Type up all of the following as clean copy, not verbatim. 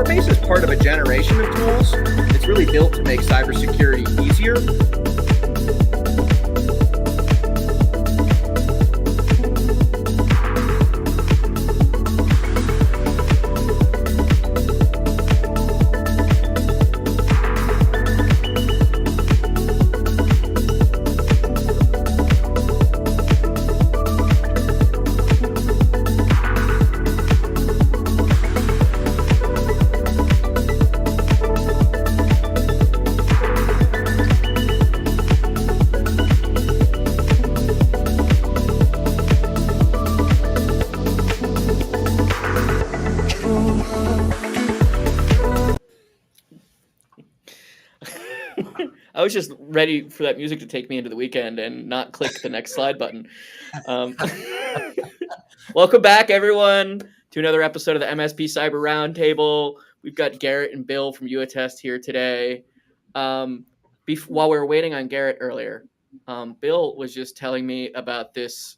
Corebase is part of a generation of tools. It's really built to make cybersecurity easier. I was just ready for that music to take me into the weekend and not click the next slide button. Welcome back, everyone, to another episode of the MSP Cyber Roundtable. We've got Garret and Bill from YouAttest here today. While we were waiting on Garret earlier, Bill was just telling me about this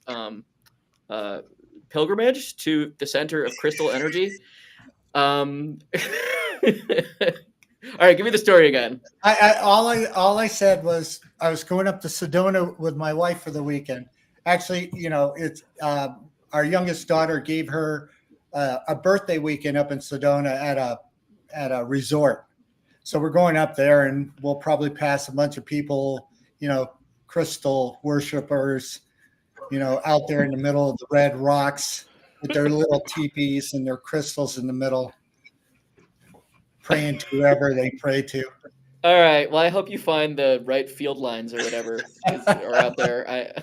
pilgrimage to the center of crystal energy. All right, give me the story again. All I said was I was going up to Sedona with my wife for the weekend. Actually, it's our youngest daughter gave her a birthday weekend up in Sedona at a resort. So we're going up there, and we'll probably pass a bunch of people, crystal worshipers, out there in the middle of the red rocks with their little teepees and their crystals in the middle, praying to whoever they pray to. All right. Well, I hope you find the right field lines or whatever are out there.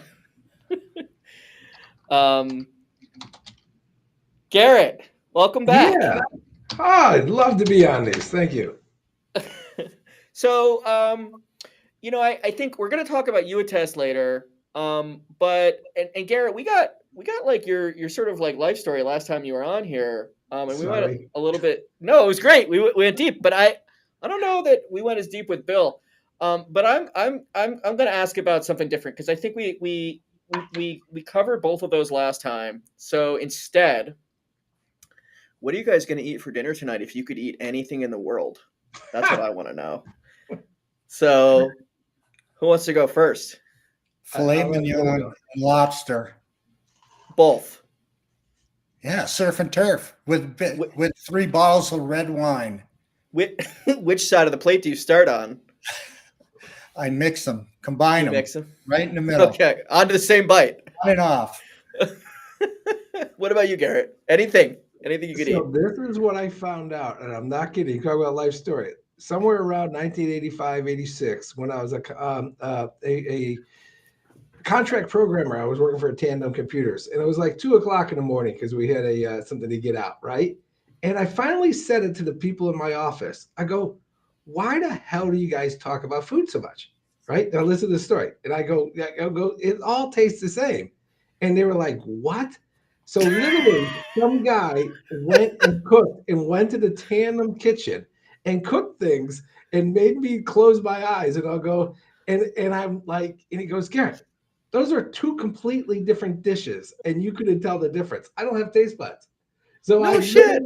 Garret, welcome back. Yeah. I'd love to be on this. Thank you. So, I think we're going to talk about YouAttest later. But Garret, we got like your sort of like life story last time you were on here. And we went a little bit. No, it was great. We went deep, but I don't know that we went as deep with Bill. But I'm going to ask about something different because I think we covered both of those last time. So instead, what are you guys going to eat for dinner tonight? If you could eat anything in the world, that's what I want to know. So, who wants to go first? Filet mignon and lobster. Both. Yeah, surf and turf with 3 bottles of red wine. Which side of the plate do you start on? I mix them, combine them, mix them right in the middle. Okay, onto the same bite. On and off. What about you, Garret? Anything you could eat? So this is what I found out, and I'm not kidding. You talk about life story. Somewhere around 1985, 86, when I was a contract programmer, I was working for Tandem Computers, and it was like 2:00 in the morning because we had something to get out, right? And I finally said it to the people in my office. I go, "Why the hell do you guys talk about food so much?" Right? Now listen to the story. And I go, it all tastes the same. And they were like, "What?" So literally, some guy went and cooked and went to the Tandem kitchen and cooked things and made me close my eyes. And I'll go, and I'm like, and he goes, "Garret, those are 2 completely different dishes, and you couldn't tell the difference. I don't have taste buds." So shit.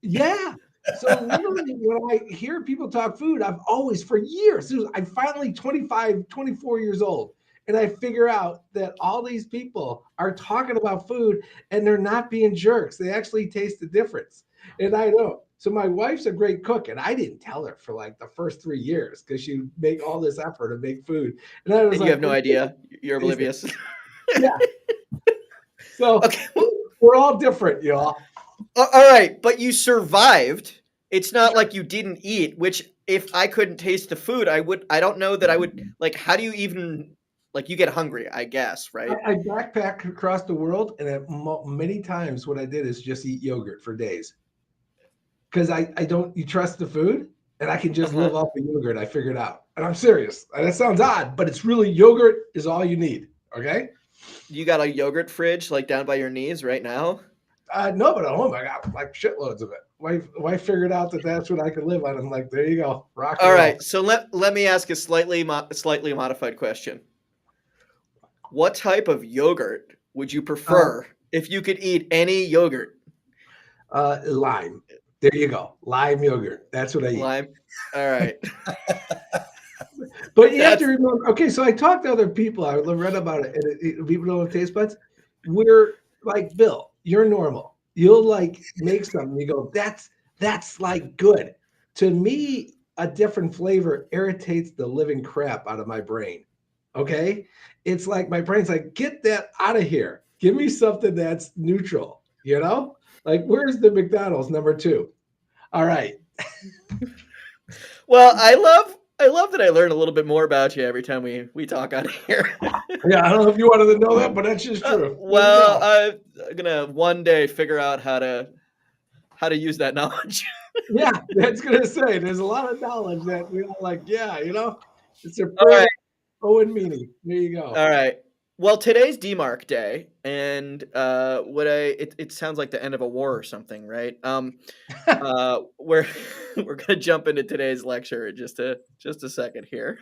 Yeah. So literally, when I hear people talk food, I've always, for years, I'm finally 25, 24 years old, and I figure out that all these people are talking about food, and they're not being jerks. They actually taste the difference. And I know. So my wife's a great cook, and I didn't tell her for like the first 3 years because she'd make all this effort to make food. And I was and you have no idea. You're oblivious. Yeah. So okay. We're all different, y'all. All right, but you survived. It's not like you didn't eat, which if I couldn't taste the food, I don't know that I would, like, how do you even, like, you get hungry, I guess, right? I backpacked across the world, and many times what I did is just eat yogurt for days. Because you trust the food, and I can just live off of yogurt. I figured out, and I'm serious. And that sounds odd, but it's really yogurt is all you need. Okay. You got a yogurt fridge like down by your knees right now? No, but at home I got like shitloads of it. Wife figured out that that's what I could live on. I'm like, there you go, rock. All right. So let me ask a slightly modified question. What type of yogurt would you prefer if you could eat any yogurt? Lime. There you go. Lime yogurt. That's what I eat. Lime. All right. But you have to remember, okay, so I talked to other people. I read about it, and people don't have taste buds. We're like, Bill, you're normal. You'll like make something. You go, that's like good. To me, a different flavor irritates the living crap out of my brain. Okay? It's like my brain's like, get that out of here. Give me something that's neutral, you know? Like, where's the McDonald's #2? All right. Well, I love that I learn a little bit more about you every time we talk on here. Yeah, I don't know if you wanted to know that, but that's just true. Well, I'm gonna one day figure out how to use that knowledge. Yeah, that's gonna say there's a lot of knowledge that we all like. Yeah, it's a All right. Owen meaning. There you go. All right. Well, today's DMARC day, and it sounds like the end of a war or something, right? We're gonna jump into today's lecture in just a second here.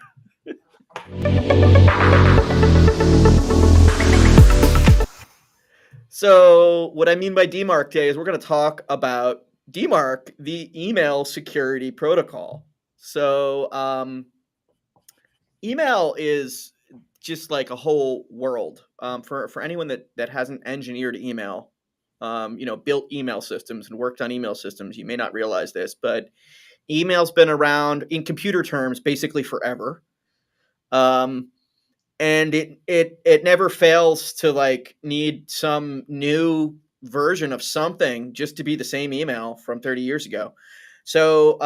So, what I mean by DMARC day is we're going to talk about DMARC, the email security protocol. So, email is just like a whole world for anyone that hasn't engineered email, built email systems and worked on email systems. You may not realize this, but email's been around in computer terms basically forever. And it never fails to like need some new version of something just to be the same email from 30 years ago. So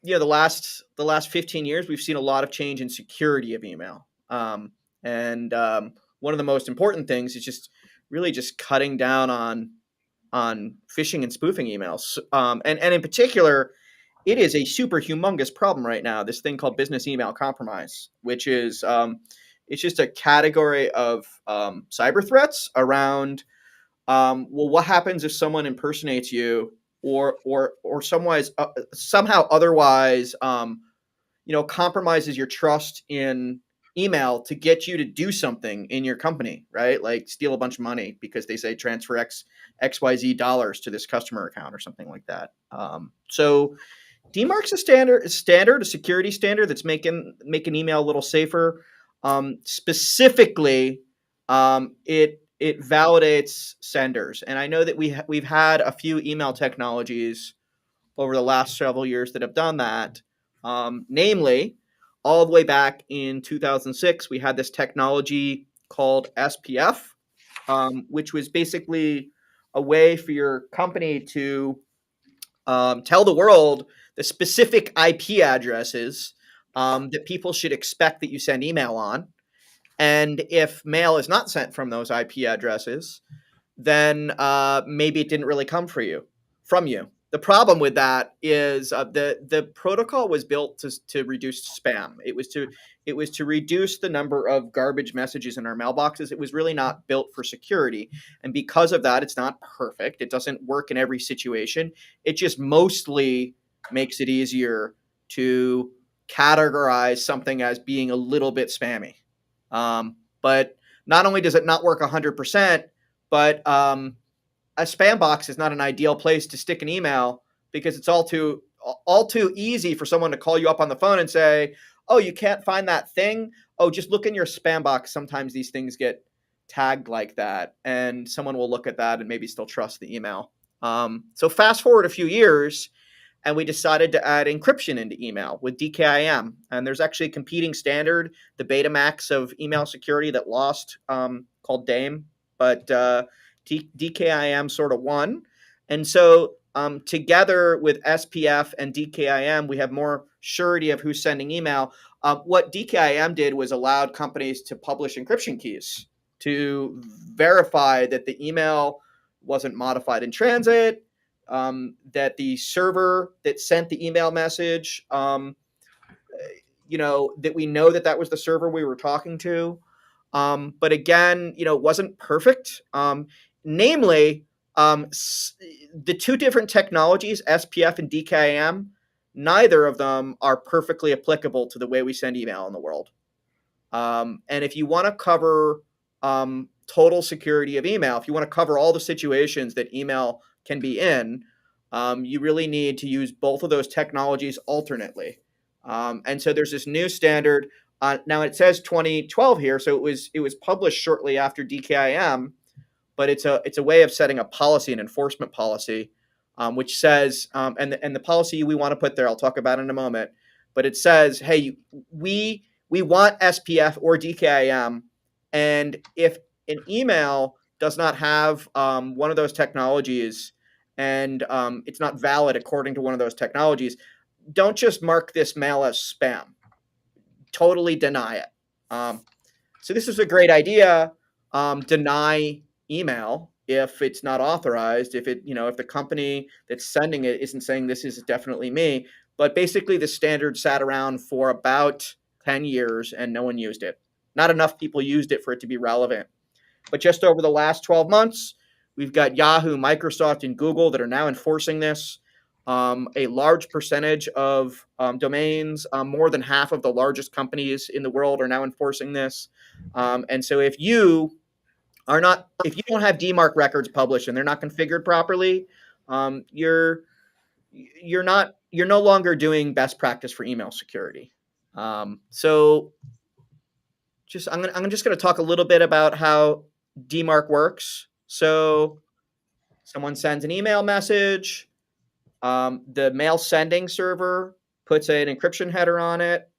the last 15 years we've seen a lot of change in security of email. And one of the most important things is just cutting down on phishing and spoofing emails. And in particular, it is a super humongous problem right now, this thing called business email compromise, which is it's just a category of cyber threats around, what happens if someone impersonates you or somehow otherwise, compromises your trust in email to get you to do something in your company, right? Like steal a bunch of money because they say transfer XYZ dollars to this customer account or something like that. So DMARC's a standard, a security standard that's making email a little safer. Specifically, it validates senders, and I know that we've had a few email technologies over the last several years that have done that. Namely, all the way back in 2006, we had this technology called SPF, which was basically a way for your company to tell the world the specific IP addresses that people should expect that you send email on. And if mail is not sent from those IP addresses, then maybe it didn't really come from you. The problem with that is the protocol was built to reduce spam. It was to reduce the number of garbage messages in our mailboxes. It was really not built for security. And because of that, it's not perfect. It doesn't work in every situation. It just mostly makes it easier to categorize something as being a little bit spammy. But not only does it not work 100%, but a spam box is not an ideal place to stick an email because it's all too easy for someone to call you up on the phone and say, "Oh, you can't find that thing? Oh, just look in your spam box." Sometimes these things get tagged like that, and someone will look at that and maybe still trust the email. So fast forward a few years, and we decided to add encryption into email with DKIM. And there's actually a competing standard, the Betamax of email security that lost, called DAME, but DKIM sort of won. And so together with SPF and DKIM, we have more surety of who's sending email. What DKIM did was allowed companies to publish encryption keys to verify that the email wasn't modified in transit, that the server that sent the email message, that we know that was the server we were talking to. But again, it wasn't perfect. Namely, the two different technologies, SPF and DKIM, neither of them are perfectly applicable to the way we send email in the world. And if you want to cover total security of email, if you want to cover all the situations that email can be in, you really need to use both of those technologies alternately. And so there's this new standard. Now it says 2012 here, so it was published shortly after DKIM, but it's a way of setting a policy, an enforcement policy, which says and the policy we want to put there, I'll talk about in a moment, but it says, hey, we want SPF or DKIM, and if an email does not have one of those technologies and it's not valid according to one of those technologies, don't just mark this mail as spam. Totally deny it. So this is a great idea. Deny email if it's not authorized, if the company that's sending it isn't saying this is definitely me. But basically the standard sat around for about 10 years and no one used it. Not enough people used it for it to be relevant. But just over the last 12 months, we've got Yahoo, Microsoft, and Google that are now enforcing this. A large percentage of domains, more than half of the largest companies in the world are now enforcing this. And so if you don't have DMARC records published and they're not configured properly, you're no longer doing best practice for email security. So I'm just going to talk a little bit about how DMARC works. So someone sends an email message. The mail sending server puts an encryption header on it,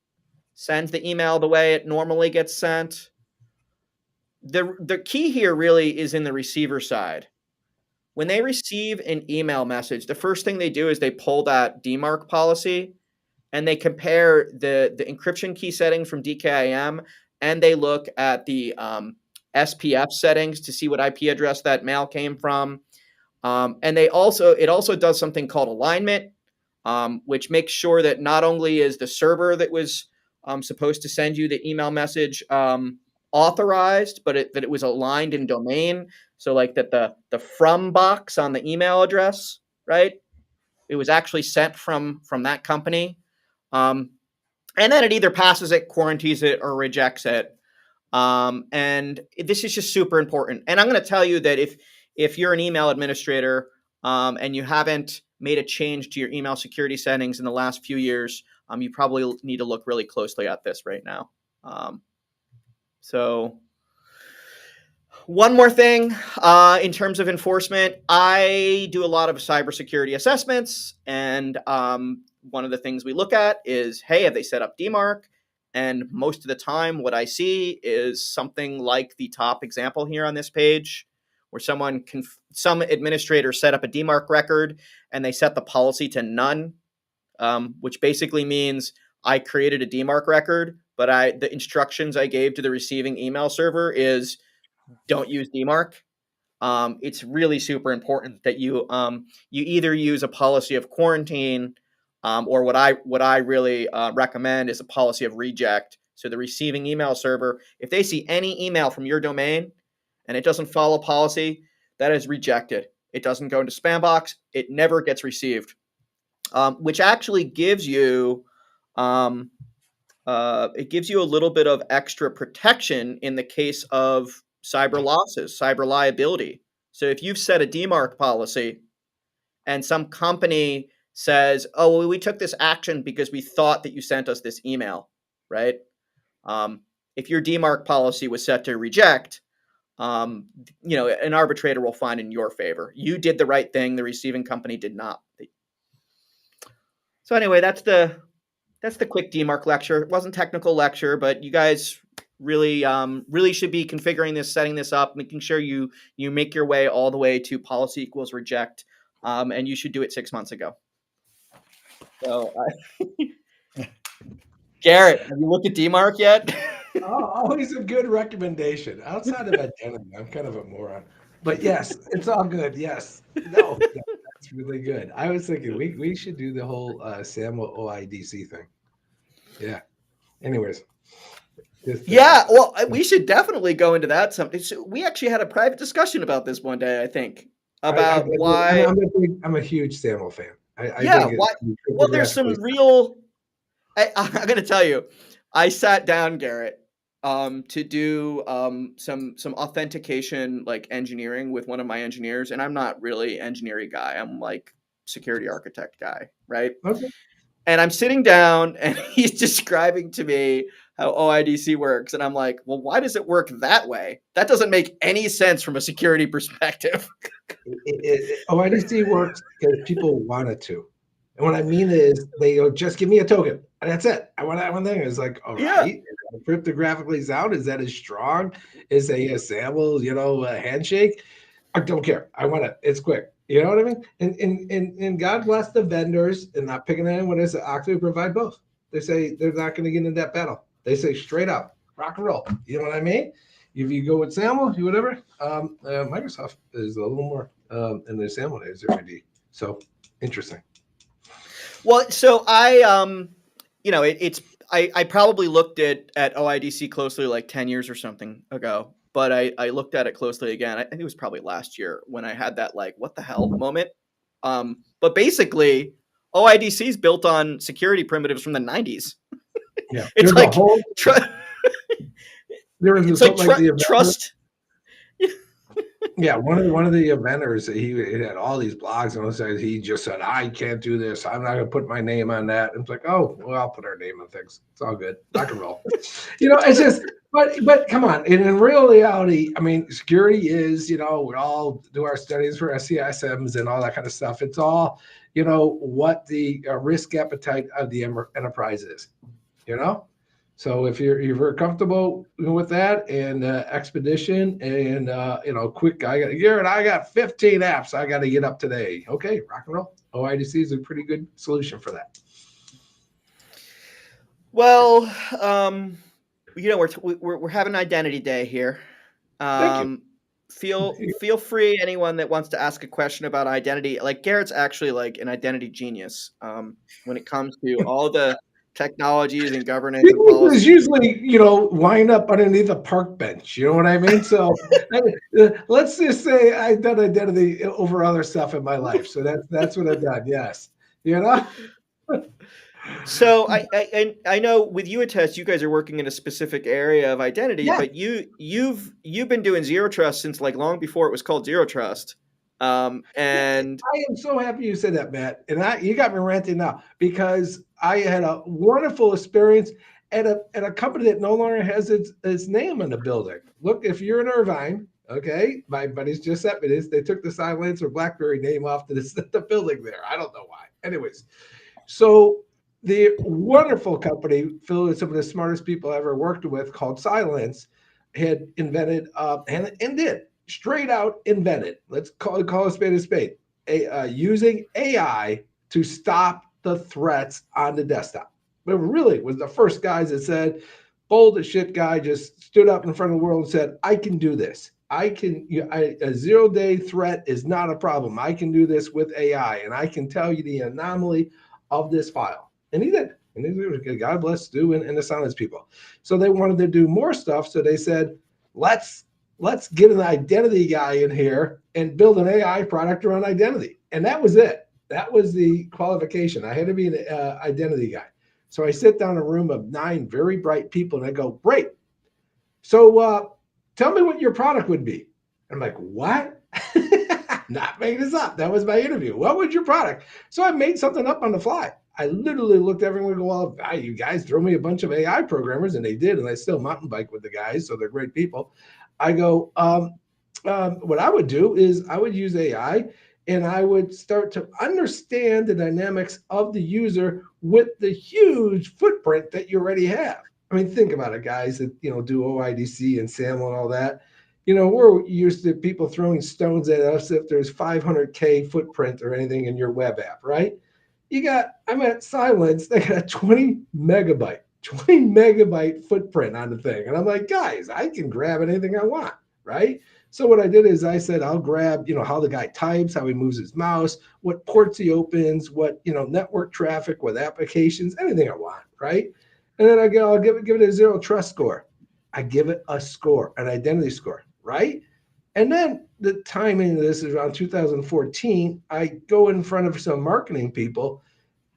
sends the email the way it normally gets sent. The key here really is in the receiver side. When they receive an email message, the first thing they do is they pull that DMARC policy and they compare the encryption key settings from DKIM, and they look at the SPF settings to see what IP address that mail came from. And it also does something called alignment, which makes sure that not only is the server that was supposed to send you the email message authorized, but that it was aligned in domain. So like that the from box on the email address, right? It was actually sent from that company. And then it either passes it, quarantines it, or rejects it. And this is just super important. And I'm going to tell you that if you're an email administrator and you haven't made a change to your email security settings in the last few years, you probably need to look really closely at this right now. So one more thing in terms of enforcement, I do a lot of cybersecurity assessments, and one of the things we look at is, hey, have they set up DMARC? And most of the time, what I see is something like the top example here on this page, where some administrator set up a DMARC record and they set the policy to none, which basically means I created a DMARC record, but the instructions I gave to the receiving email server is don't use DMARC. It's really super important that you either use a policy of quarantine, or what I really recommend is a policy of reject. So the receiving email server, if they see any email from your domain and it doesn't follow policy, that is rejected. It doesn't go into spam box. It never gets received, which actually gives you a little bit of extra protection in the case of cyber losses, cyber liability. So if you've set a DMARC policy and some company says, oh, well, we took this action because we thought that you sent us this email, right? If your DMARC policy was set to reject, an arbitrator will find in your favor. You did the right thing. The receiving company did not. So anyway, that's the quick DMARC lecture. It wasn't a technical lecture, but you guys really should be configuring this, setting this up, making sure you make your way all the way to policy equals reject, and you should do it 6 months ago. So, Garrett, have you looked at DMARC yet? Oh, always a good recommendation. Outside of identity, I'm kind of a moron. But yes, it's all good. Yes. No, that's really good. I was thinking we should do the whole SAML OIDC thing. Yeah. Anyways. Yeah, well, we should definitely go into that. So we actually had a private discussion about this one day, I think, about why. I'm a huge SAML fan. Well, there's some real. I'm going to tell you, I sat down, Garrett, to do some authentication like engineering with one of my engineers, and I'm not really an engineering guy. I'm like security architect guy, right? Okay. And I'm sitting down and he's describing to me how OIDC works. And I'm like, well, why does it work that way? That doesn't make any sense from a security perspective. OIDC works because people want it to. And what I mean is they go, just give me a token. And that's it. I want that one thing. It's like, all right, is that cryptographically sound? Is that as strong as a SAML, a handshake? I don't care. I want it. It's quick. You know what I mean? And God bless the vendors, and not picking anyone as Octave provide both. They say they're not going to get into that battle. They say straight up, rock and roll. You know what I mean? If you go with SAML, you whatever. Microsoft is a little more in the SAML days already. So interesting. Well, so I I probably looked at OIDC closely like 10 years or something ago, but I looked at it closely again. I think it was probably last year when I had that like, what the hell moment. But basically, OIDC is built on security primitives from the 90s. Yeah, It's like trust. Yeah, one of the inventors, he had all these blogs and he just said, I can't do this. I'm not going to put my name on that. And it's like, oh, well, I'll put our name on things. It's all good. Rock and roll. It's just, but come on. In real reality, I mean, security is, we all do our studies for SCISMs and all that kind of stuff. It's all, what the risk appetite of the enterprise is, So if you're very comfortable with that and expedition and quick, Garrett, I got 15 apps I got to get up today. Okay, rock and roll. OIDC is a pretty good solution for that. Well, we're having identity day here. Feel free, anyone that wants to ask a question about identity. Like Garrett's actually like an identity genius when it comes to all the technologies and governance and policy. Is usually, wind up underneath a park bench. You know what I mean? So let's just say I've done identity over other stuff in my life. So that's what I've done. Yes. So I know with YouAttest, you guys are working in a specific area of identity, but you've been doing zero trust since like long before it was called zero trust. And I am so happy you said that, Matt. And you got me ranting now because I had a wonderful experience at a company that no longer has its name in the building. Look, if you're in Irvine, okay, my buddies just sent me this. They took the Silencer BlackBerry name off the building there. I don't know why. Anyways, so the wonderful company filled with some of the smartest people I ever worked with called Silence had invented and did. Straight out invented. Let's call a spade, using AI to stop the threats on the desktop. But really was the first guys that said, bold as shit guy just stood up in front of the world and said, I can do this. A 0-day threat is not a problem. I can do this with AI and I can tell you the anomaly of this file. And he did. And God bless Stu and the Silence people. So they wanted to do more stuff. So they said, let's get an identity guy in here and build an AI product around identity. And that was it. That was the qualification. I had to be an identity guy. So I sit down in a room of 9 very bright people and I go, great. So tell me what your product would be. I'm like, what? Not making this up. That was my interview. What would your product? So I made something up on the fly. I literally looked at everyone and go, well, you guys throw me a bunch of AI programmers, and they did. And I still mountain bike with the guys. So they're great people. I go, what I would do is I would use AI and I would start to understand the dynamics of the user with the huge footprint that you already have. I mean, think about it, guys that, do OIDC and SAML and all that. We're used to people throwing stones at us if there's 500K footprint or anything in your web app, right? I'm at Silence, they got a 20 megabyte footprint on the thing. And I'm like, guys, I can grab anything I want, right? So what I did is I said, I'll grab, how the guy types, how he moves his mouse, what ports he opens, what, network traffic, what applications, anything I want, right? And then I'll give it a zero trust score. I give it a score, an identity score, right? And then the timing of this is around 2014. I go in front of some marketing people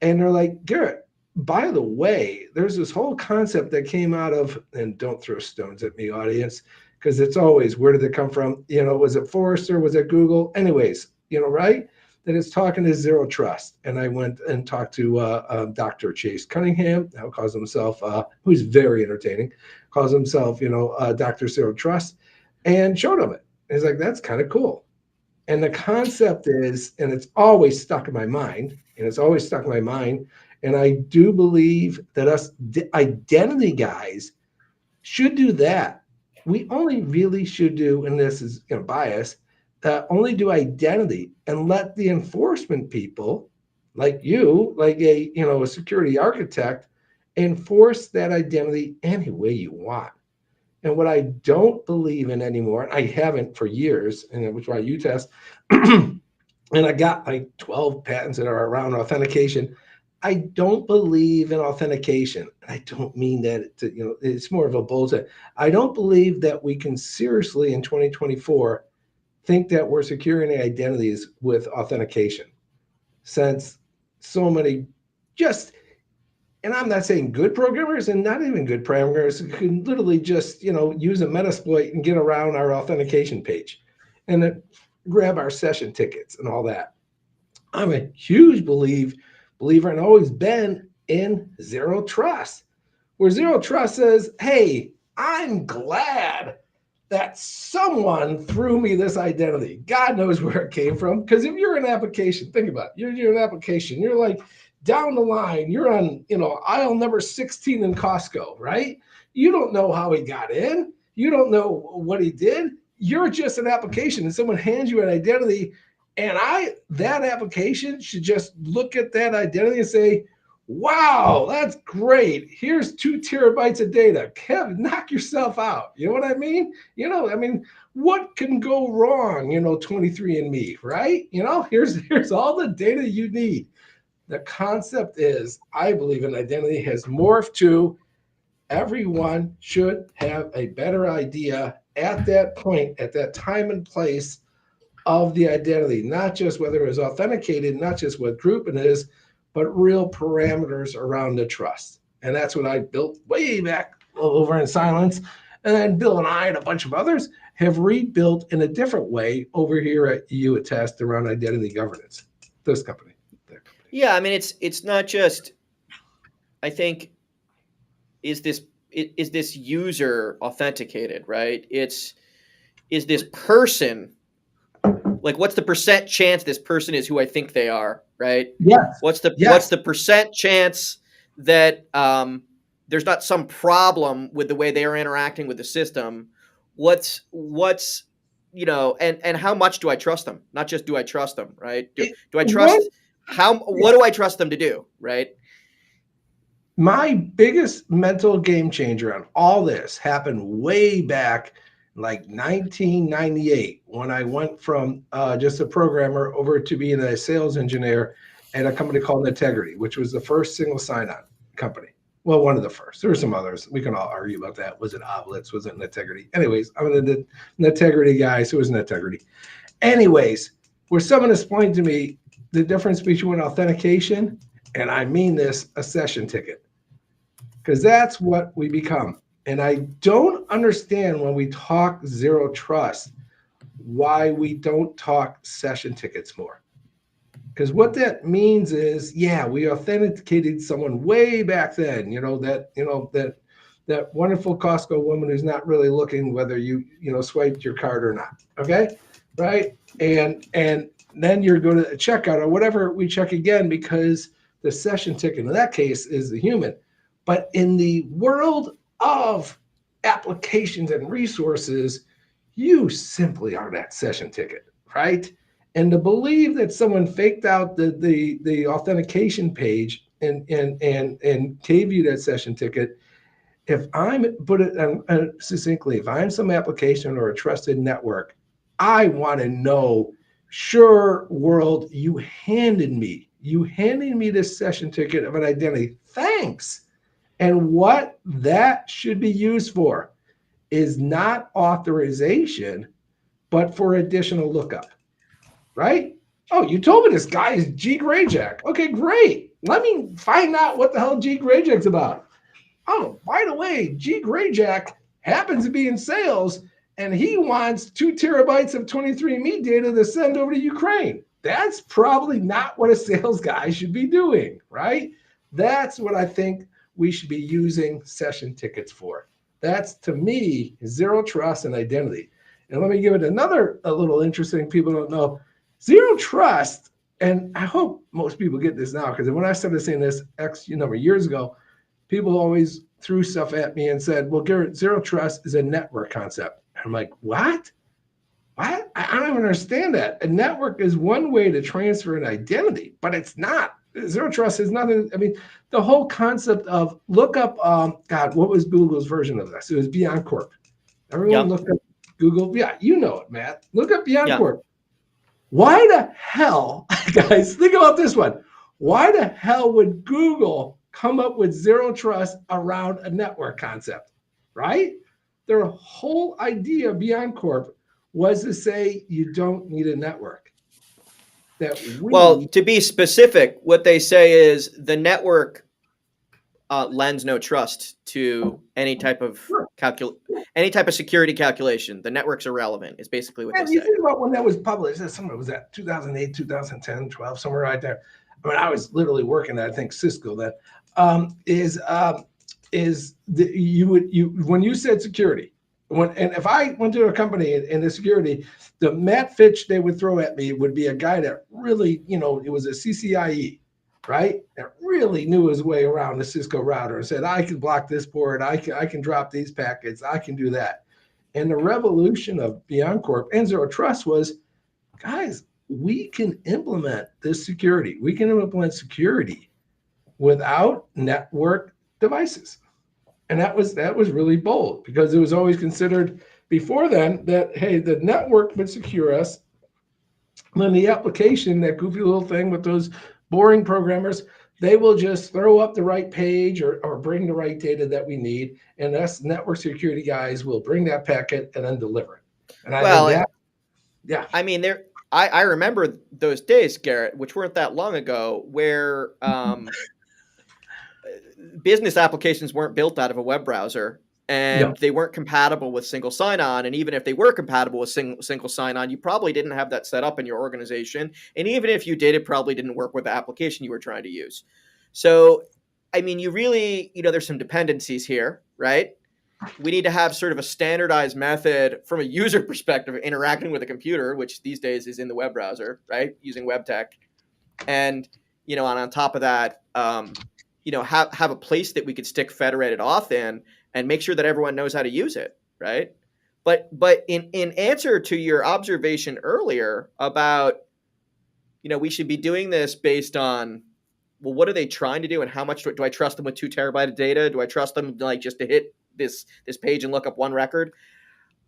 and they're like, Garrett, by the way, there's this whole concept that came out of, and don't throw stones at me, audience, because it's always, where did it come from? Was it Forrester? Was it Google? Anyways, right? that is talking to Zero Trust. And I went and talked to Dr. Chase Cunningham, who calls himself, who's very entertaining, calls himself, Dr. Zero Trust, and showed him it. And he's like, that's kind of cool. And the concept is, and it's always stuck in my mind, and I do believe that us identity guys should do that. We only really should do, and this is bias, only do identity and let the enforcement people like you, like a security architect, enforce that identity any way you want. And what I don't believe in anymore, and I haven't for years, and which is why YouAttest, and I got like 12 patents that are around authentication. I don't believe in authentication. I don't mean that it's more of a bullshit. I don't believe that we can seriously in 2024 think that we're securing identities with authentication, since so many and I'm not saying good programmers and not even good programmers can literally just, use a Metasploit and get around our authentication page and then grab our session tickets and all that. I'm a huge believer and always been in Zero Trust, where Zero Trust says, hey, I'm glad that someone threw me this identity. God knows where it came from. Because if you're an application, think about it. You're an application. You're like, down the line, you're on, aisle number 16 in Costco, right? You don't know how he got in. You don't know what he did. You're just an application, and someone hands you an identity, and that application should just look at that identity and say, wow, that's great. Here's 2 terabytes of data. Kevin, knock yourself out. You know what I mean? What can go wrong, 23andMe, right? Here's all the data you need. The concept is, I believe an identity has morphed to everyone should have a better idea at that point, at that time and place of the identity, not just whether it is authenticated, not just what group it is, but real parameters around the trust. And that's what I built way back over in Silence. And then Bill and I and a bunch of others have rebuilt in a different way over here at YouAttest around identity governance. This company. Yeah, it's not just, I think, is this user authenticated, right? Is this person, like, what's the percent chance this person is who I think they are, right? Yes. What's the percent chance that there's not some problem with the way they are interacting with the system? What's and how much do I trust them? Not just do I trust them, right? Do I trust what do I trust them to do, right? My biggest mental game changer on all this happened way back like 1998 when I went from just a programmer over to being a sales engineer at a company called Integrity, which was the first single sign-on company. Well, one of the first. There were some others. We can all argue about that. Was it Oblitz? Was it Integrity? Anyways, I'm an Integrity guy, so it was Integrity. Anyways, where someone explained to me the difference between authentication and, I mean this, a session ticket. Because that's what we become. And I don't understand when we talk Zero Trust why we don't talk session tickets more. Because what that means is, yeah, we authenticated someone way back then, that wonderful Costco woman who's not really looking whether you swiped your card or not. Okay. Right. And then you're going to checkout or whatever, we check again because the session ticket in that case is the human. But in the world of applications and resources, you simply are that session ticket, right? And to believe that someone faked out the authentication page and gave you that session ticket, if I'm put it succinctly, if I'm some application or a trusted network, I want to know, sure, world, you handed me this session ticket of an identity. Thanks. And what that should be used for is not authorization, but for additional lookup, right? Oh, you told me this guy is G. Grajek. Okay, great. Let me find out what the hell G. Grajek's about. Oh, by the way, G. Grajek happens to be in sales, and he wants 2 terabytes of 23andMe data to send over to Ukraine. That's probably not what a sales guy should be doing, right? That's what I think we should be using session tickets for. That's, to me, zero trust and identity. And let me give it a little interesting, people don't know. Zero trust, and I hope most people get this now, because when I started saying this X number of years ago, people always threw stuff at me and said, well, Garret, zero trust is a network concept. And I'm like, what? I don't even understand that. A network is one way to transfer an identity, but it's not. Zero trust is nothing. I mean, the whole concept of look up, God, what was Google's version of this? It was Beyond Corp. Everyone looked up Google. Yeah, you know it, Matt. Look up Beyond Corp. Why the hell, guys, think about this one. Why the hell would Google come up with zero trust around a network concept, right? Their whole idea, Beyond Corp, was to say you don't need a network. Well, to be specific, what they say is the network lends no trust to any type of security calculation. The network's irrelevant. Is basically what they say. You think about when that was published. Somewhere was that 2008, 2010, 12, somewhere right there. I mean, I was literally working at, I think, Cisco then. When you said security, and if I went to a company in the security, the Matt Fitch they would throw at me would be a guy that really, it was a CCIE, right? That really knew his way around the Cisco router and said, I can block this port, I can drop these packets, I can do that. And the revolution of Beyond Corp and Zero Trust was, guys, we can implement this security. We can implement security without network devices. And that was really bold, because it was always considered before then that, hey, the network would secure us. And then the application, that goofy little thing with those boring programmers, they will just throw up the right page or bring the right data that we need. And us network security guys will bring that packet and then deliver it. And I mean, I remember those days, Garret, which weren't that long ago, where business applications weren't built out of a web browser, and they weren't compatible with single sign-on. And even if they were compatible with single sign-on, you probably didn't have that set up in your organization. And even if you did, it probably didn't work with the application you were trying to use. So, I mean, you really, there's some dependencies here, right? We need to have sort of a standardized method from a user perspective of interacting with a computer, which these days is in the web browser, right? Using web tech. And, on top of that, have a place that we could stick federated auth in and make sure that everyone knows how to use it, right? But in answer to your observation earlier about, we should be doing this based on, well, what are they trying to do, and how much do I trust them with 2 terabytes of data? Do I trust them just to hit this page and look up one record?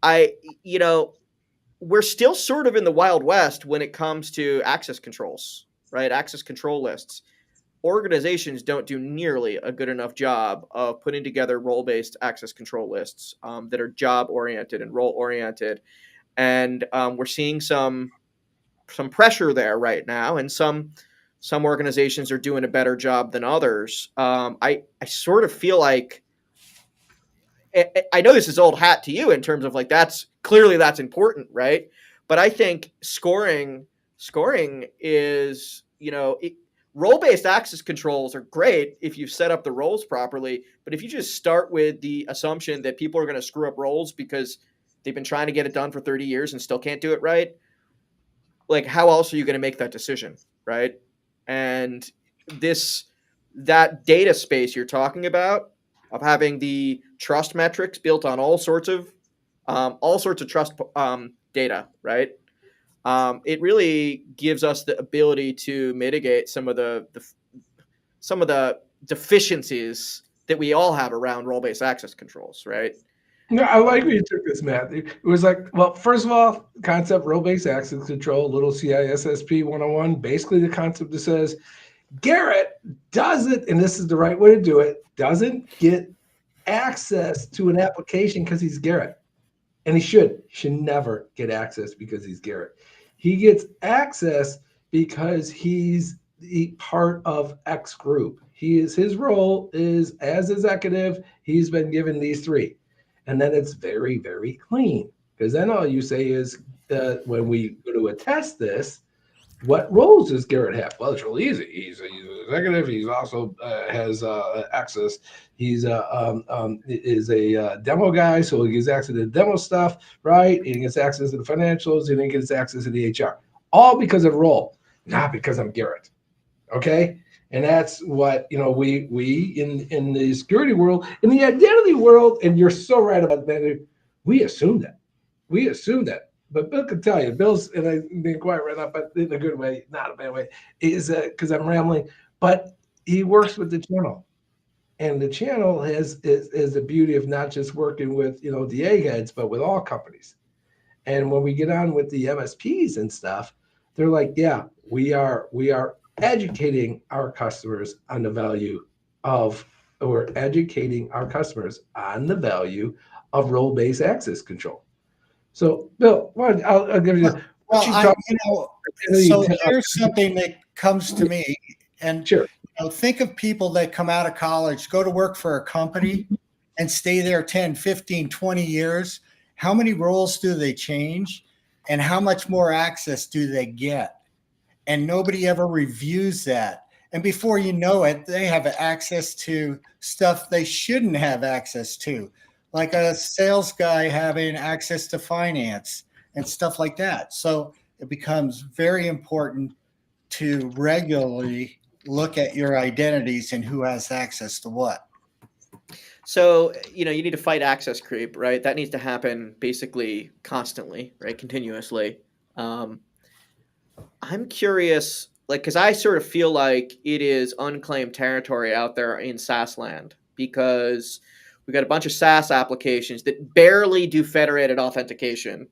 We're still sort of in the Wild West when it comes to access controls, right? Access control lists. Organizations don't do nearly a good enough job of putting together role-based access control lists that are job-oriented and role-oriented. And we're seeing some pressure there right now, and some organizations are doing a better job than others. I sort of feel like, I know this is old hat to you in terms of that's important, right? But I think scoring is, role-based access controls are great if you set up the roles properly. But if you just start with the assumption that people are going to screw up roles because they've been trying to get it done for 30 years and still can't do it right, how else are you going to make that decision, right? And that data space you're talking about, of having the trust metrics built on all sorts of trust data, right? It really gives us the ability to mitigate some of the deficiencies that we all have around role-based access controls, right? No, I like where you took this, Matt. It was well, first of all, concept role-based access control, little CISSP 101, basically the concept that says Garret doesn't, and this is the right way to do it, doesn't get access to an application because he's Garret. And he should never get access because he's Garret. He gets access because he's part of X group. His role is as executive, he's been given these 3. And then it's very, very clean. Because then all you say is, when we go to attest this, What roles does Garret have? Well, it's really easy. He's an executive. He's also has access. He's is a demo guy, so he gets access to the demo stuff, right? And he gets access to the financials, and he gets access to the HR. All because of role, not because I'm Garret. Okay, and that's what we in the security world, in the identity world, and you're so right about that. We assume that. We assume that. But Bill can tell you, Bill's, and I'm being quiet right now, but in a good way, not a bad way, is because I'm rambling. But he works with the channel, and the channel is the beauty of not just working with DA heads, but with all companies. And when we get on with the MSPs and stuff, they're like, yeah, we are educating our customers on the value of, we're educating our customers on the value of role-based access control. So, Bill, I'll give you. So here's something that comes to me, and sure. Think of people that come out of college, go to work for a company, and stay there 10, 15, 20 years. How many roles do they change, and how much more access do they get? And nobody ever reviews that. And before you know it, they have access to stuff they shouldn't have access to, like a sales guy having access to finance and stuff like that. So it becomes very important to regularly look at your identities and who has access to what. So, you need to fight access creep, right? That needs to happen basically constantly, right? Continuously. I'm curious, because I sort of feel like it is unclaimed territory out there in SaaS land, because we've got a bunch of SaaS applications that barely do federated authentication,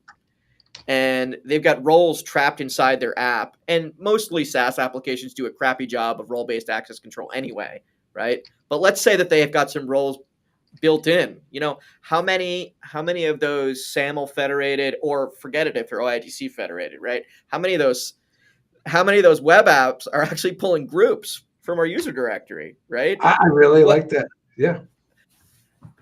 and they've got roles trapped inside their app. And mostly SaaS applications do a crappy job of role-based access control anyway, right? But let's say that they have got some roles built in. How many of those SAML federated, or forget it if they're OIDC federated, right? How many of those web apps are actually pulling groups from our user directory, right? I really like that. Yeah.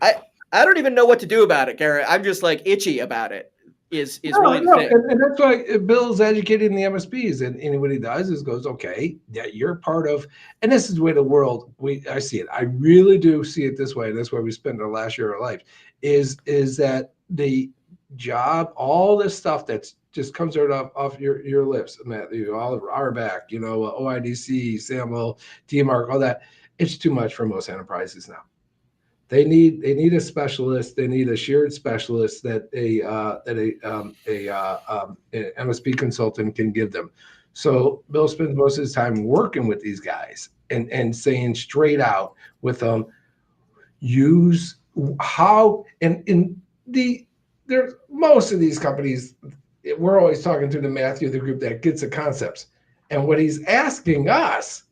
I don't even know what to do about it, Garret. I'm just itchy about it. Is really the thing. And that's why Bill's educating the MSPs, and what he does is goes, okay, yeah, you're part of, and this is the way the world, I see it. I really do see it this way. And that's why we spend our last year of our life is that the job, all this stuff that's just comes right off your lips, Matthew, all of our back, OIDC, SAML, DMARC, all that. It's too much for most enterprises now. They need a specialist. They need a shared specialist that a MSP consultant can give them. So Bill spends most of his time working with these guys and saying straight out with them, use how, and in there's most of these companies, we're always talking to the Matthew, the group that gets the concepts. And what he's asking us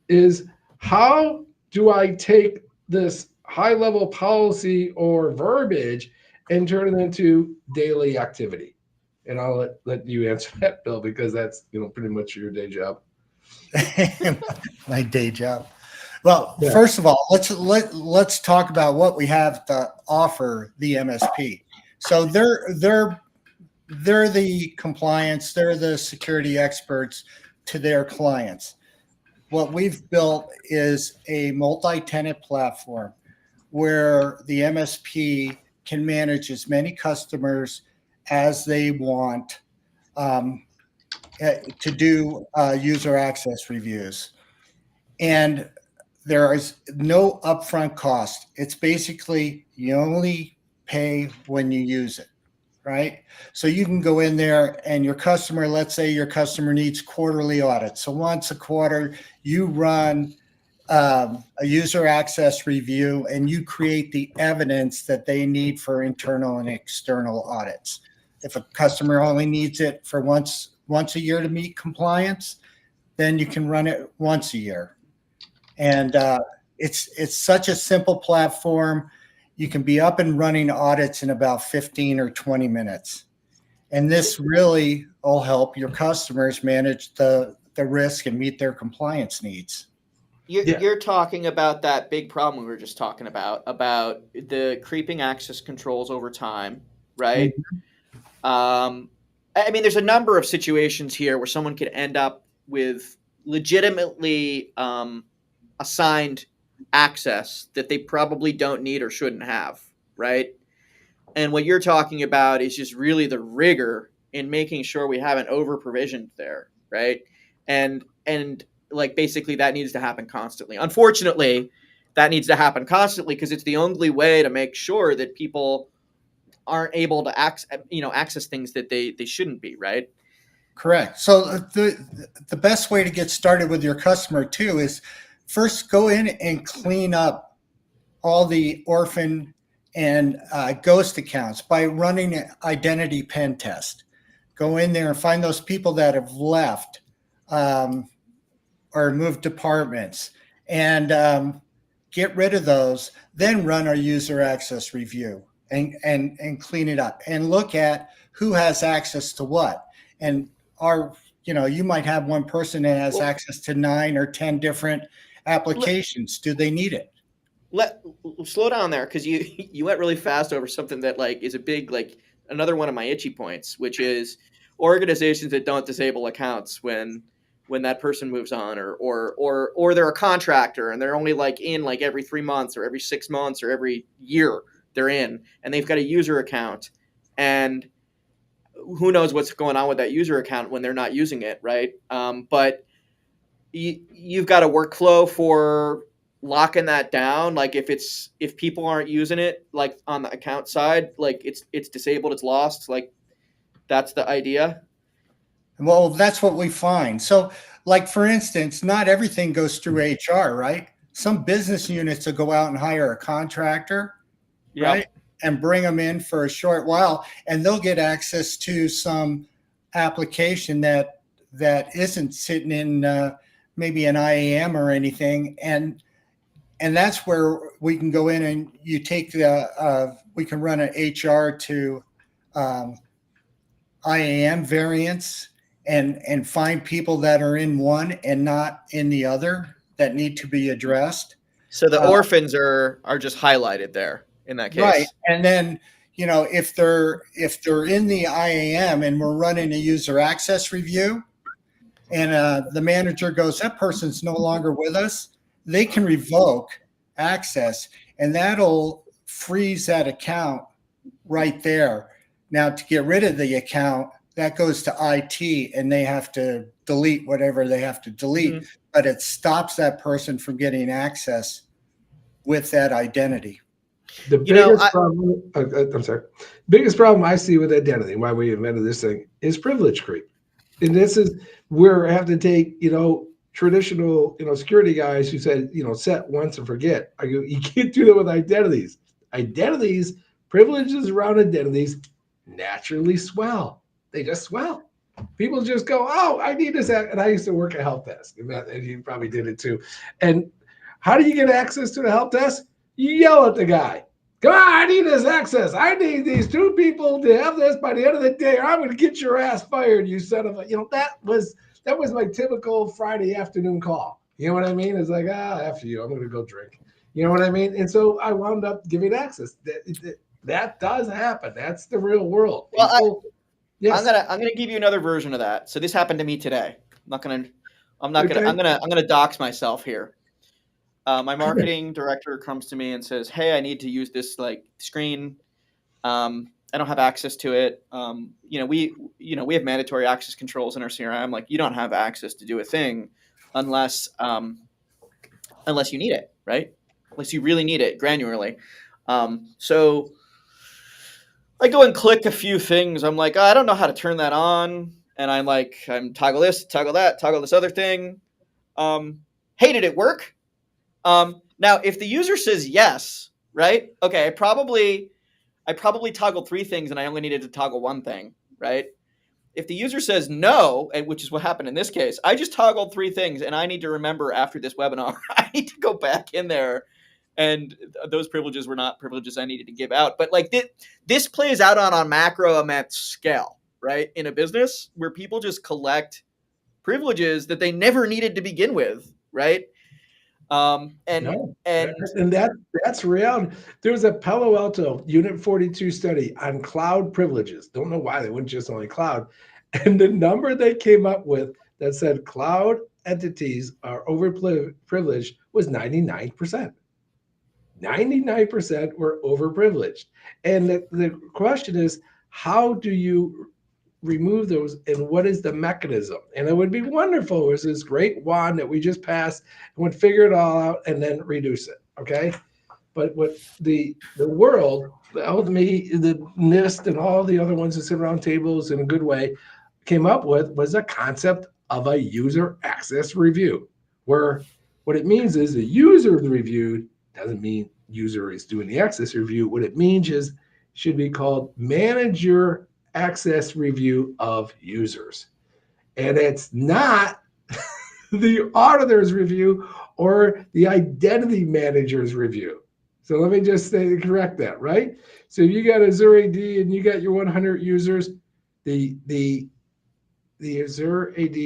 is, how do I take this high-level policy or verbiage and turn it into daily activity? And I'll let you answer that, Bill, because that's pretty much your day job. My day job. Well, yeah. First of all, let's talk about what we have to offer the MSP. So they're the compliance, they're the security experts to their clients. What we've built is a multi-tenant platform where the MSP can manage as many customers as they want to do user access reviews. And there is no upfront cost. It's basically you only pay when you use it, right? So you can go in there and your customer, let's say your customer needs quarterly audits. So once a quarter, you run a user access review and you create the evidence that they need for internal and external audits. If a customer only needs it for once a year to meet compliance, then you can run it once a year. And it's such a simple platform. You can be up and running audits in about 15 or 20 minutes. And this really will help your customers manage the risk and meet their compliance needs. You're talking about that big problem we were just talking about the creeping access controls over time, right? Mm-hmm. I mean, there's a number of situations here where someone could end up with legitimately assigned access that they probably don't need or shouldn't have, right? And what you're talking about is just really the rigor in making sure we haven't over provisioned there, right? And like basically that needs to happen constantly. Unfortunately, that needs to happen constantly because it's the only way to make sure that people aren't able to access things that they shouldn't be, right? Correct. So the best way to get started with your customer too is first go in and clean up all the orphan and ghost accounts by running an identity pen test. Go in there and find those people that have left or moved departments and get rid of those. Then run our user access review and clean it up and look at who has access to what. And you might have one person that has access to 9 or 10 different applications. Do they need it? Slow down there because you went really fast over something that like is a big like another one of my itchy points, which is organizations that don't disable accounts when that person moves on or they're a contractor and they're only like in like every 3 months or every 6 months or every year they're in and they've got a user account and who knows what's going on with that user account when they're not using it, right? But you've got a workflow for locking that down. Like if people aren't using it, like on the account side, like it's disabled, it's lost. Like that's the idea. Well, that's what we find. So, like for instance, not everything goes through HR, right? Some business units will go out and hire a contractor, right? And bring them in for a short while, and they'll get access to some application that isn't sitting in maybe an IAM or anything, and that's where we can go in and you take we can run an HR to IAM variants and find people that are in one and not in the other that need to be addressed. So the orphans are just highlighted there in that case. Right. And then, if they're in the IAM and we're running a user access review and the manager goes, that person's no longer with us, they can revoke access and that'll freeze that account right there. Now, to get rid of the account, that goes to IT and they have to delete whatever they have to delete, but it stops that person from getting access with that identity. The biggest problem, I'm sorry, biggest problem I see with identity, why we invented this thing, is privilege creep. And this is where I have to take, traditional, security guys who said, set once and forget. I go, you can't do that with identities. Identities, privileges around identities naturally swell. They just swell. People just go, oh, I need this. And I used to work at help desk, and you probably did it too. And how do you get access to the help desk? You yell at the guy. Come on, I need this access. I need these 2 people to have this by the end of the day, or I'm going to get your ass fired, you son of a, that was my typical Friday afternoon call. You know what I mean? It's like, after you, I'm going to go drink. You know what I mean? And so I wound up giving access. That does happen. That's the real world. Well, yes. I'm gonna give you another version of that. So this happened to me today. I'm gonna dox myself here. My marketing director comes to me and says, "Hey, I need to use this like screen. I don't have access to it. We have mandatory access controls in our CRM. Like you don't have access to do a thing unless you need it, right? Unless you really need it granularly. So I go and click a few things. I'm like, I don't know how to turn that on, and I'm toggle this, toggle that, toggle this other thing. Hey, did it work? Now, if the user says yes, right? Okay, I probably toggled 3 things and I only needed to toggle 1 thing, right? If the user says no, which is what happened in this case, I just toggled 3 things and I need to remember after this webinar, I need to go back in there and those privileges were not privileges I needed to give out. But like this plays out on a macro immense scale, right? In a business where people just collect privileges that they never needed to begin with, right? And No, and and that's reality. There's a Palo Alto Unit 42 study on cloud privileges. Don't know why they wouldn't just only cloud. And the number they came up with that said cloud entities are overprivileged was 99%. 99% were overprivileged. And the question is, how do you remove those and what is the mechanism? And it would be wonderful. It was this great wand that we just passed and would figure it all out and then reduce it. Okay. But what the world, the LME, the NIST, and all the other ones that sit around tables in a good way came up with was a concept of a user access review, where what it means is the user reviewed doesn't mean user is doing the access review. What it means is should be called manager access review of users. And it's not the auditor's review or the identity manager's review. So let me just correct that, right? So if you got Azure AD and you got your 100 users, the Azure AD,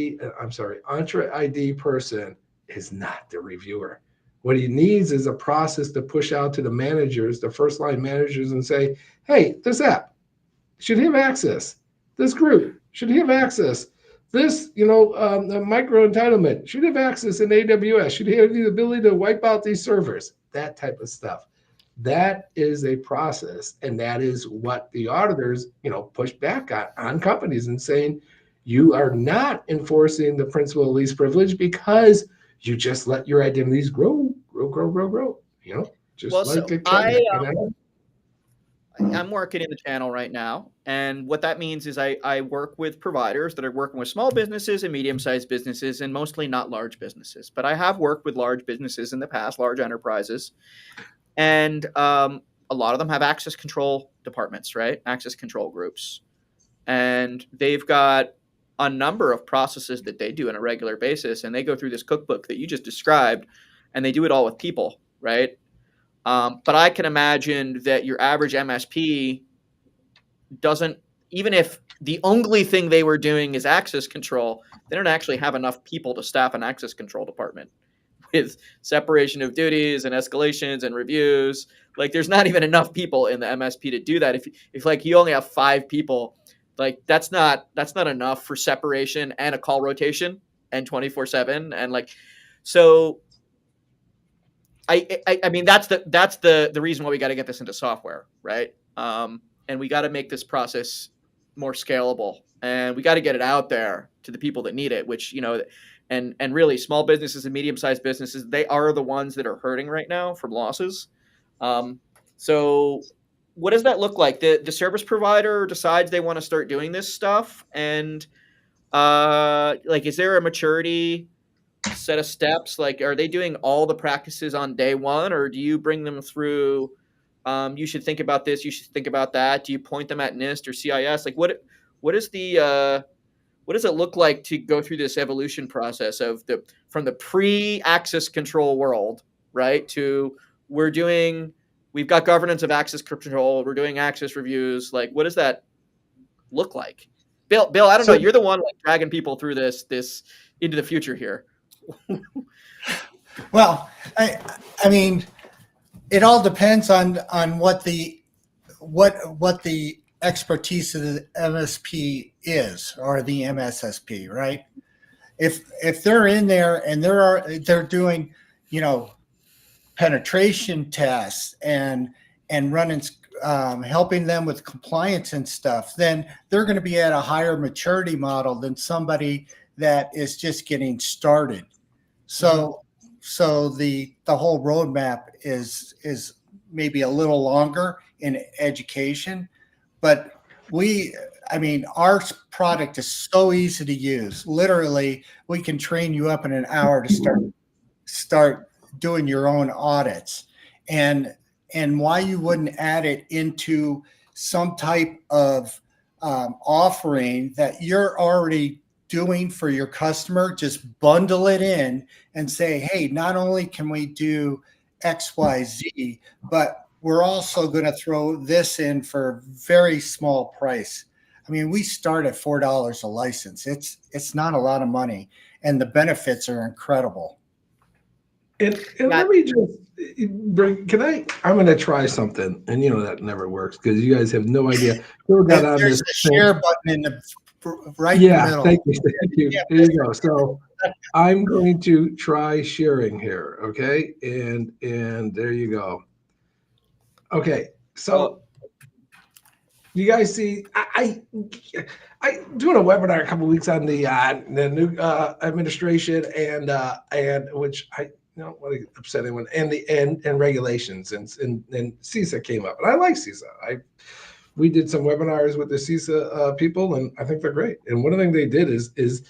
Entra ID person is not the reviewer. What he needs is a process to push out to the managers, the first line managers, and say, hey, this app should have access. This group should have access. This, micro entitlement should have access in AWS. Should have the ability to wipe out these servers. That type of stuff. That is a process, and that is what the auditors, push back on companies and saying, you are not enforcing the principle of least privilege because you just let your identities grow. Just well, like so a channel. I'm working in the channel right now. And what that means is I work with providers that are working with small businesses and medium-sized businesses and mostly not large businesses. But I have worked with large businesses in the past, large enterprises. And a lot of them have access control departments, right? Access control groups. And they've got a number of processes that they do on a regular basis. And they go through this cookbook that you just described, and they do it all with people, right? But I can imagine that your average MSP doesn't, even if the only thing they were doing is access control, they don't actually have enough people to staff an access control department with separation of duties and escalations and reviews. Like there's not even enough people in the MSP to do that. If like you only have 5 people, like that's not enough for separation and a call rotation and 24/7 and like so. I mean that's the reason why we got to get this into software, right? And we got to make this process more scalable, and we got to get it out there to the people that need it. Which and really small businesses and medium sized businesses, they are the ones that are hurting right now from losses. So what does that look like? The service provider decides they want to start doing this stuff, and like is there a maturity set of steps? Like, are they doing all the practices on day one, or do you bring them through? You should think about this. You should think about that. Do you point them at NIST or CIS? Like, what is the what does it look like to go through this evolution process of from the pre-access control world, right? To we've got governance of access control. We're doing access reviews. Like, what does that look like? Bill, I don't know. You're the one like dragging people through this into the future here. Well, I mean, it all depends on what the expertise of the MSP is, or the MSSP, right? If they're in there and they're doing, penetration tests and running, helping them with compliance and stuff, then they're going to be at a higher maturity model than somebody that is just getting started. So the whole roadmap is maybe a little longer in education, but our product is so easy to use. Literally, we can train you up in an hour to start doing your own audits. And why you wouldn't add it into some type of offering that you're already doing for your customer, just bundle it in and say, hey, not only can we do XYZ, but we're also going to throw this in for a very small price. I mean, we start at $4 a license. It's not a lot of money, and the benefits are incredible. And let me just bring, I'm going to try something. And that never works because you guys have no idea. There's a share button in the right in the middle. Thank you. There you go. So I'm going to try sharing here. Okay. And there you go. Okay. So you guys see, I doing a webinar a couple of weeks on the new administration and which I don't want to upset anyone and regulations and CISA came up, and I like CISA. We did some webinars with the CISA people, and I think they're great. And one of the things they did is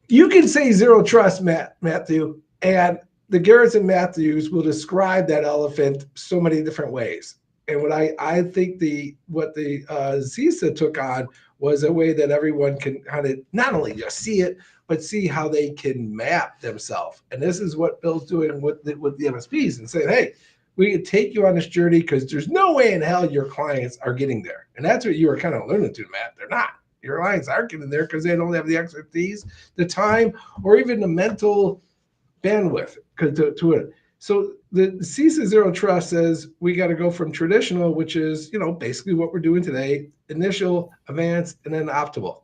you can say zero trust, Matthew, and the Garretts and Matthews will describe that elephant so many different ways. And what I think what the CISA took on was a way that everyone can kind of not only just see it, but see how they can map themselves. And this is what Bill's doing with the MSPs and saying, hey, we can take you on this journey because there's no way in hell your clients are getting there. And that's what you were kind of learning to, Matt. They're not. Your clients aren't getting there because they don't have the expertise, the time, or even the mental bandwidth to it. So the CISA Zero Trust says we got to go from traditional, which is, basically what we're doing today, initial, advanced, and then optimal.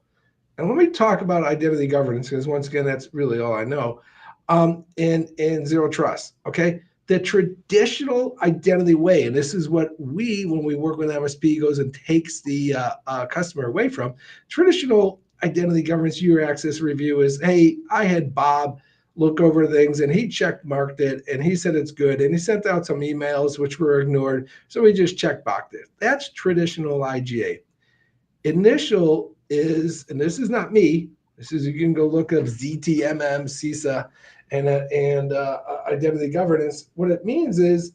And let me talk about identity governance, because once again, that's really all I know, in Zero Trust, okay? The traditional identity way, and this is what when we work with MSP, goes and takes the customer away from, traditional identity governance user access review is, hey, I had Bob look over things and he check marked it and he said it's good and he sent out some emails which were ignored, so we just check boxed it. That's traditional IGA. Initial is, and this is not me, this is, you can go look up ZTMM, CISA, and identity governance. What it means is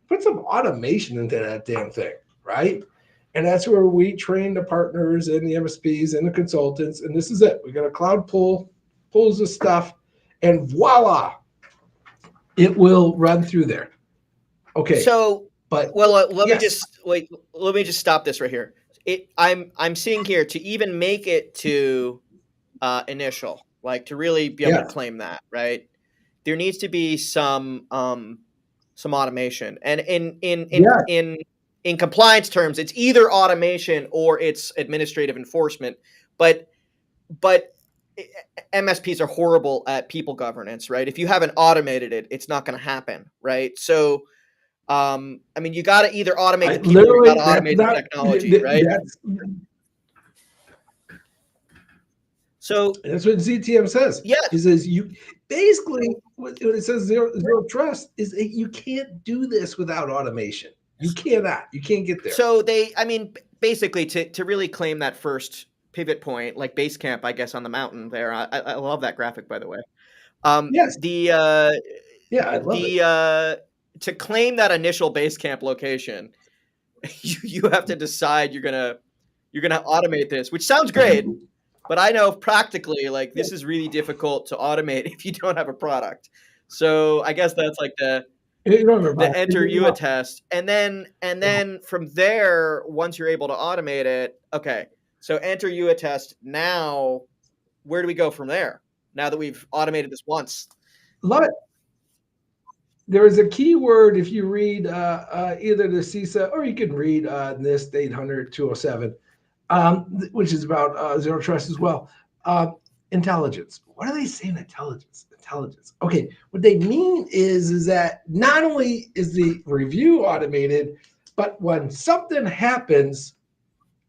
put some automation into that damn thing, right? And that's where we train the partners and the MSPs and the consultants, and this is it. We got a cloud pulls the stuff, and voila, it will run through there. Okay. So, but let me just stop this right here. I'm seeing here to even make it to initial, like to really be able to claim that, right? There needs to be some automation, and in compliance terms, it's either automation or it's administrative enforcement. But MSPs are horrible at people governance, right? If you haven't automated it, it's not going to happen, right? So, you got to either automate the people, or you got to automate the technology, right? So that's what ZTM says. Yeah, he says you basically when it says zero trust is that you can't do this without automation. You cannot. You can't get there. So basically to really claim that first pivot point, like base camp, I guess, on the mountain there. I love that graphic, by the way. Yes. I love it. To claim that initial base camp location, you have to decide you're gonna automate this, which sounds great, but I know practically, like, this is really difficult to automate if you don't have a product. So I guess that's like the enter YouAttest, and then from there, once you're able to automate it, okay. So enter YouAttest. Now, where do we go from there? Now that we've automated this once, love it. There is a keyword if you read either the CISA or you can read NIST 800-207, which is about zero trust as well. Intelligence. What are they saying? Intelligence. Okay, what they mean is that not only is the review automated, but when something happens,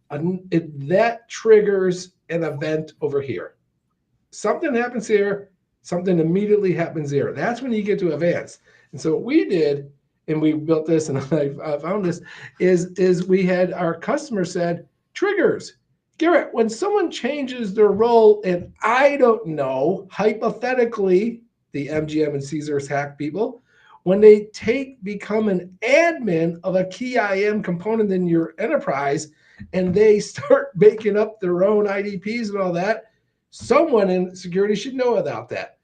that triggers an event over here. Something happens here, something immediately happens here. That's when you get to advanced. And so what we did, and we built this, and I found this, is we had our customer said, triggers. Garret, when someone changes their role, and I don't know, hypothetically, the MGM and Caesars hack people, when they become an admin of a key IAM component in your enterprise, and they start making up their own IDPs and all that, someone in security should know about that.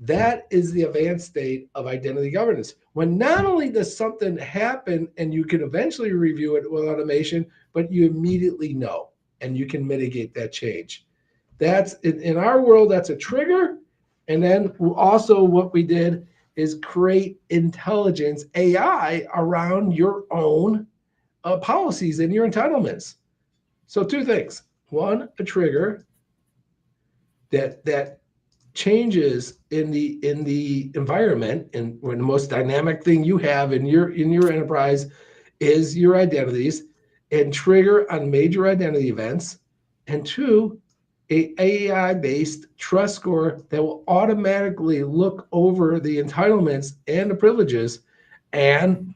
That is the advanced state of identity governance. When not only does something happen and you can eventually review it with automation, but you immediately know and you can mitigate that change. That's in our world, that's a trigger. And then also what we did is create intelligence AI around your own policies and your entitlements. So two things. One, a trigger that changes in the environment, and when the most dynamic thing you have in your enterprise is your identities, and trigger on major identity events. And two, a AI-based trust score that will automatically look over the entitlements and the privileges and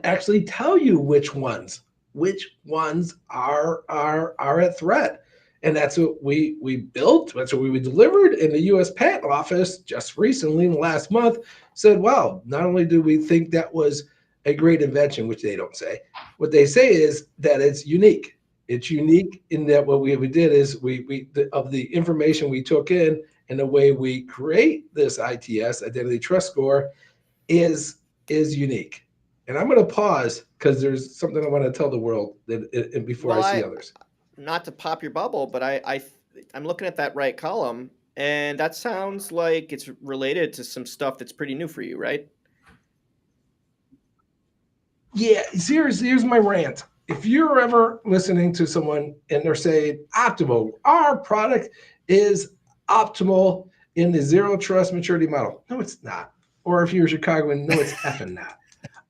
actually tell you which ones are at threat. And that's what we built. That's what we delivered. In the U.S. Patent Office just recently, in the last month, said, "Well, not only do we think that was a great invention," which they don't say. What they say is that it's unique. It's unique in that what we did is of the information we took in and the way we create this ITS, Identity Trust Score, is unique. And I'm going to pause because there's something I want to tell the world that before I see others. Not to pop your bubble, but I'm looking at that right column, and that sounds like it's related to some stuff that's pretty new for you, right? Yeah, here's my rant. If you're ever listening to someone and they're saying, optimal, our product is optimal in the zero trust maturity model. No, it's not. Or if you're Chicagoan, no, it's effing not.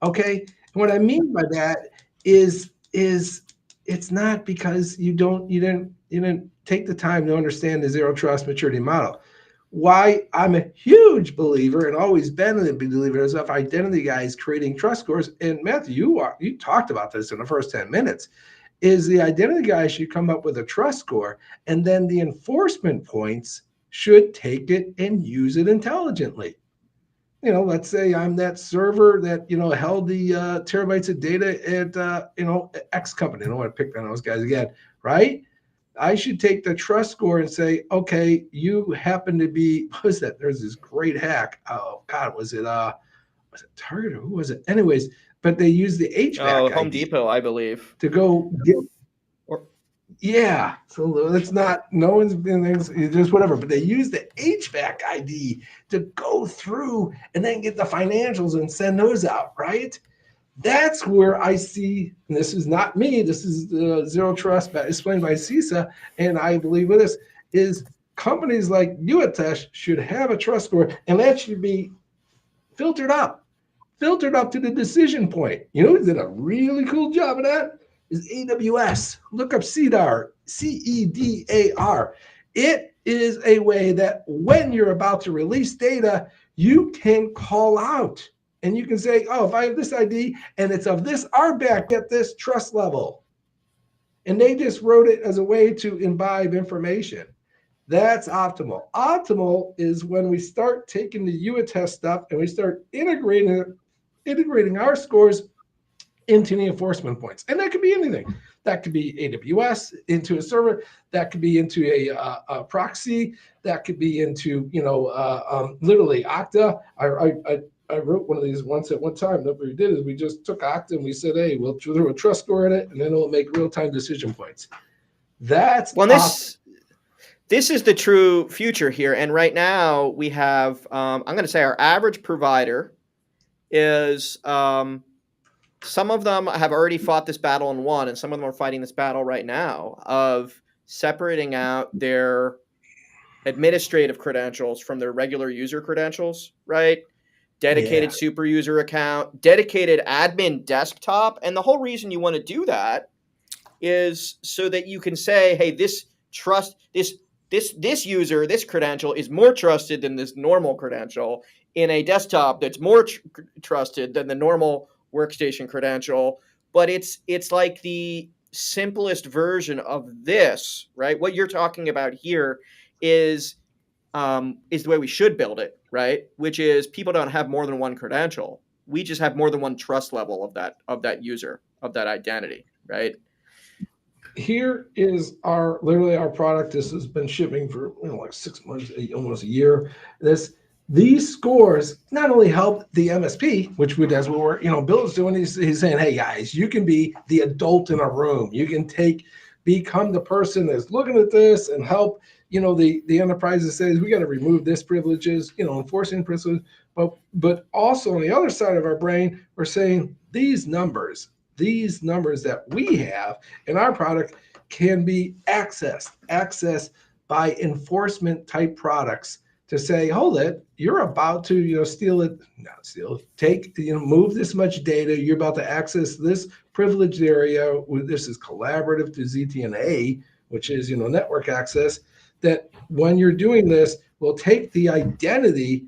Okay. And what I mean by that is it's not because you didn't take the time to understand the zero trust maturity model. Why I'm a huge believer and always been a believer is of identity guys creating trust scores. And Matthew, you talked about this in the first 10 minutes, is the identity guy should come up with a trust score, and then the enforcement points should take it and use it intelligently. Let's say I'm that server that, held the terabytes of data at, X company. I don't want to pick on those guys again, right? I should take the trust score and say, okay, you happen to be, what was that? There's this great hack. Oh God, was it Target or who was it? Anyways, but they use the HVAC Home Depot, I believe. to go get. Yeah, so it's not, no one's been, just whatever, but they use the HVAC ID to go through and then get the financials and send those out, right? That's where I see, and this is not me, this is the Zero Trust explained by CISA, and I believe with this, is companies like YouAttest should have a trust score, and that should be filtered up to the decision point. Who did a really cool job of that? Is AWS. Look up CEDAR, CEDAR. It is a way that when you're about to release data, you can call out and you can say, oh, if I have this ID and it's of this RBAC at this trust level. And they just wrote it as a way to imbibe information. That's optimal. Optimal is when we start taking the YouAttest stuff and we start integrating our scores into the enforcement points. And that could be anything. That could be AWS into a server. That could be into a proxy. That could be into, literally Okta. I wrote one of these once at one time. What we did is we just took Okta and we said, hey, we'll throw a trust score in it, and then it'll make real-time decision points. That's this is the true future here. And right now we have, I'm going to say our average provider is, some of them have already fought this battle and won, and some of them are fighting this battle right now of separating out their administrative credentials from their regular user credentials, right? Dedicated super user account, dedicated admin desktop. And the whole reason you want to do that is so that you can say, hey, this user, this credential is more trusted than this normal credential in a desktop that's more trusted than the normal workstation credential. But it's like the simplest version of this, right? What you're talking about here is the way we should build it, right? Which is people don't have more than one credential. We just have more than one trust level of that user, of that identity, right? Here is our product. This has been shipping for like 6 months, almost a year. These scores not only help the MSP, which that's what we're, Bill's doing. He's saying, hey guys, you can be the adult in a room. You can become the person that's looking at this and help, the enterprise that says we got to remove this privileges, enforcing privileges. But also on the other side of our brain, we're saying these numbers that we have in our product can be accessed by enforcement type products to say, hold it, you're about to, move this much data. You're about to access this privileged area. This is collaborative to ZTNA, which is, network access. That when you're doing this, we'll take the identity,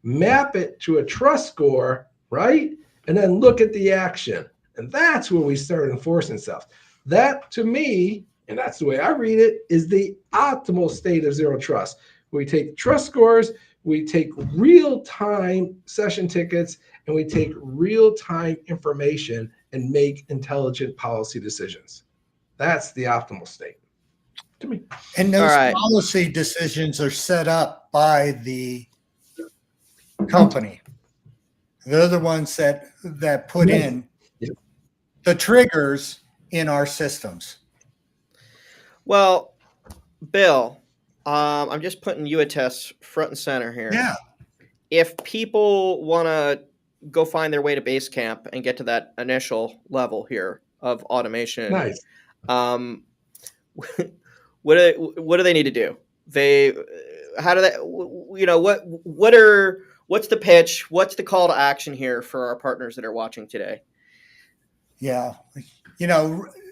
map it to a trust score, right? And then look at the action. And that's where we start enforcing stuff. That, to me, and that's the way I read it, is the optimal state of zero trust. We take trust scores, we take real-time session tickets, and we take real-time information and make intelligent policy decisions. That's the optimal state to me. And those policy decisions are set up by the company. They're the ones that put in the triggers in our systems. Well, Bill, I'm just putting YouAttest front and center here. Yeah. If people want to go find their way to Basecamp and get to that initial level here of automation, nice. What do they need to do? What's the pitch? What's the call to action here for our partners that are watching today? Yeah.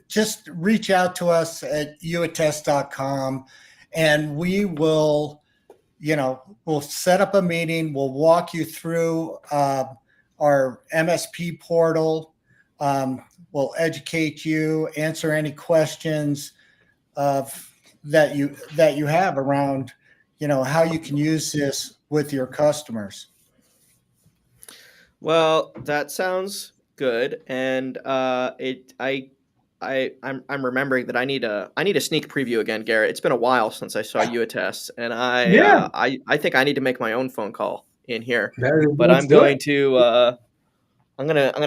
Just reach out to us at youattest.com and we will, we'll set up a meeting. We'll walk you through our MSP portal. We'll educate you, answer any questions that you have around, how you can use this with your customers. Well, that sounds good, and I'm remembering that I need a sneak preview again, Garrett. It's been a while since I saw YouAttest, and I think I need to make my own phone call in here. But I'm going to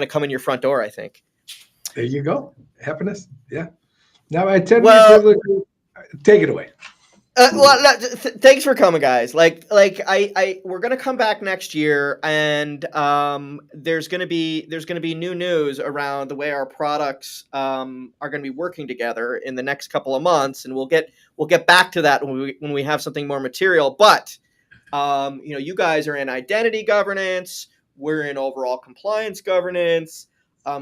come in your front door, I think. There you go. Happiness. Yeah. Now I tend to take it away. Thanks for coming, guys. We're gonna come back next year, and there's gonna be new news around the way our products are gonna be working together in the next couple of months, and we'll get back to that when we have something more material. But you guys are in identity governance. We're in overall compliance governance.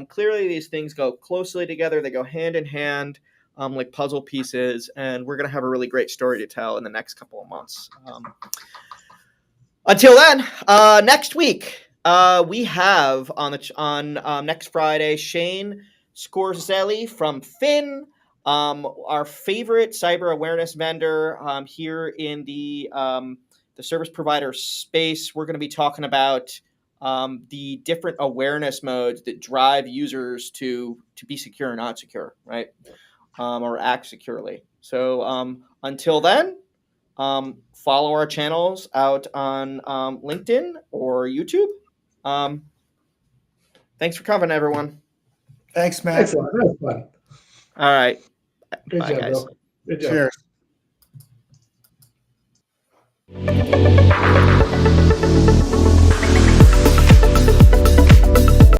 Clearly, these things go closely together. They go hand in hand. Like puzzle pieces, and we're going to have a really great story to tell in the next couple of months. Until then, next week, we have on next Friday, Shane Scorzelli from Fin, our favorite cyber awareness vendor here in the service provider space. We're going to be talking about the different awareness modes that drive users to be secure or not secure, right? Or act securely. So until then, follow our channels out on LinkedIn or YouTube. Thanks for coming, everyone. Thanks, Matt. Excellent. That was fun. All right. Good Bye, job, guys. Bill. Good job. Cheers.